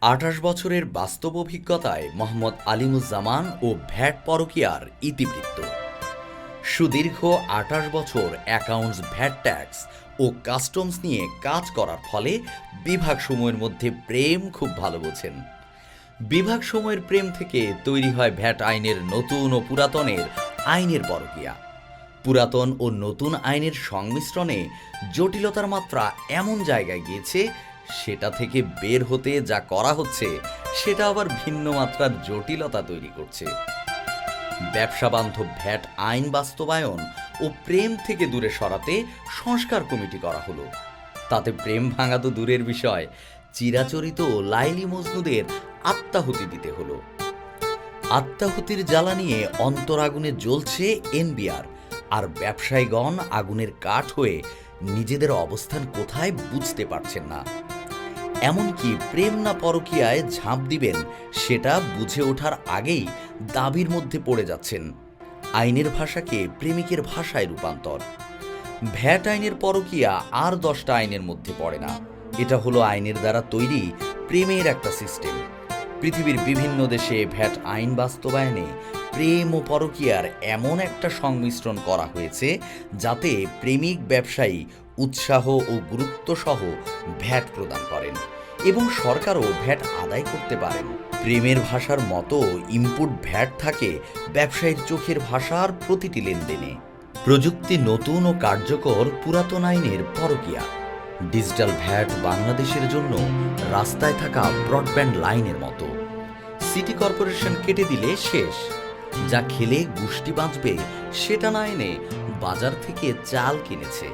২৮ বছরের বাস্তব অভিজ্ঞতায় মোহাম্মদ আলিমুজ্জামান ও ভ্যাট পরকীয়ার ইতিবৃত্ত। সুদীর্ঘ ২৮ বছর অ্যাকাউন্টস, ভ্যাট ট্যাক্স ও কাস্টমস নিয়ে কাজ করার ফলে বিভাগ সময়ের মধ্যে প্রেম খুব ভালো বোঝেন। বিভাগ সময়ের প্রেম থেকে তৈরি হয় ভ্যাট আইনের নতুন ও পুরাতনের আইনের পরকীয়া। পুরাতন ও নতুন আইনের সংমিশ্রণে জটিলতার মাত্রা এমন জায়গায় গিয়েছে, সেটা থেকে বের হতে যা করা হচ্ছে সেটা আবার ভিন্ন মাত্রার জটিলতা তৈরি করছে। ব্যবসা বান্ধব ভ্যাট আইন বাস্তবায়ন ও প্রেম থেকে দূরে সরাতে সংস্কার কমিটি করা হলো। তাতে প্রেম ভাঙা তো দূরের বিষয়, চিরাচরিত লাইলি মজনুদের আত্মাহুতি দিতে হলো। আত্মাহুতির জ্বালা নিয়ে অন্তর আগুনে জ্বলছে এনবিআর, আর ব্যবসায়ীগণ আগুনের কাঠ হয়ে নিজেদের অবস্থান কোথায় বুঝতে পারছেন না। এমনকি প্রেম না পরকীয়ায় ঝাঁপ দিবেন সেটা বুঝে ওঠার আগেই দাবির মধ্যে পড়ে যাচ্ছেন। আইনের ভাষাকে প্রেমিকের ভাষায় রূপান্তর। ভ্যাট আইনের পরকীয়া আর 10টা আইনের মধ্যে পড়ে না। এটা হলো আইনের দ্বারা তৈরি প্রেমের একটা সিস্টেম। পৃথিবীর বিভিন্ন দেশে ভ্যাট আইন বাস্তবায়নে প্রেম ও পরকীয়ার এমন একটা সংমিশ্রণ করা হয়েছে যাতে প্রেমিক ব্যবসায়ী উৎসাহ ও গুরুত্ব সহ ভ্যাট প্রদান করেন এবং সরকারও ভ্যাট আদায় করতে পারেন। প্রেমের ভাষার মতো ইনপুট ভ্যাট থাকে ব্যবসায়ীর চোখের ভাষার প্রতিটি লেনদেনে। প্রযুক্তি নতুন ও কার্যকর পুরাতন আইনের পরকীয়া। ডিজিটাল ভ্যাট বাংলাদেশের জন্য রাস্তায় থাকা ব্রডব্যান্ড লাইনের মতো। সিটি কর্পোরেশন কেটে দিলে শেষ। যা খেলে গুষ্টি বাঁচবে সেটা না এনে বাজার থেকে চাল কিনেছে।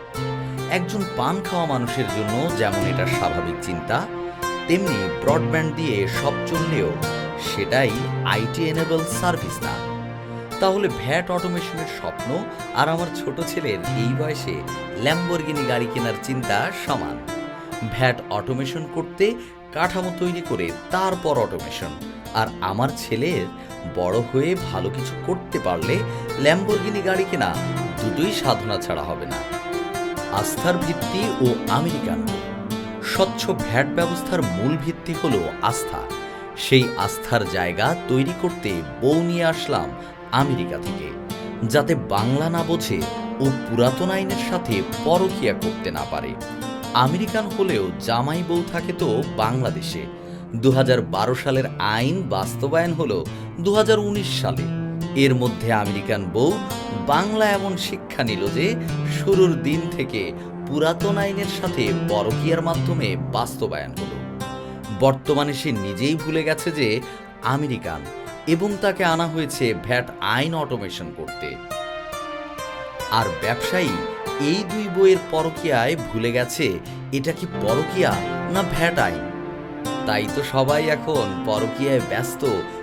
একজন পান খাওয়া মানুষের জন্য যেমন এটা স্বাভাবিক চিন্তা, তেমনি ব্রডব্যান্ড দিয়ে সব চললেও সেটাই আইটি এনেবল সার্ভিস না। তাহলে ভ্যাট অটোমেশনের স্বপ্ন আর আমার ছোট ছেলের এই বয়সে ল্যাম্বরগিনি গাড়ি কেনার চিন্তা সমান। ভ্যাট অটোমেশন করতে কাঠামো তৈরি করে তারপর অটোমেশন, আর আমার ছেলের বড় হয়ে ভালো কিছু করতে পারলে ল্যাম্বরগিনি গাড়ি কেনা দুটোই সাধনা ছাড়া হবে না। আস্থার ভিত্তি ও আমেরিকান। স্বচ্ছ ভ্যাট ব্যবস্থার মূল ভিত্তি হলো আস্থা। সেই আস্থার জায়গা তৈরি করতে বউ নিয়ে আসলাম আমেরিকা থেকে, যাতে বাংলা না বোঝে ও পুরাতন আইনের সাথে পরকীয়া করতে না পারে। আমেরিকান হলেও জামাই বউ থাকে তো বাংলাদেশে। 2012 সালের আইন বাস্তবায়ন হলো 2019 সালে। এর মধ্যে আমেরিকান বউ বাংলা এমন শিক্ষা নিল যে শুরুর দিন থেকে পুরাতন আইনের সাথে পরকীয়ার মাধ্যমে বাস্তবায়ন হলো। বর্তমানে সে নিজেই ভুলে গেছে যে আমেরিকান, এবং তাকে আনা হয়েছে ভ্যাট আইন অটোমেশন করতে। আর ব্যবসায়ী এই দুই বইয়ের পরকীয়ায় ভুলে গেছে এটা কি পরকীয়া না ভ্যাট আইন। তাই তো সবাই এখন পরকীয়ায় ব্যস্ত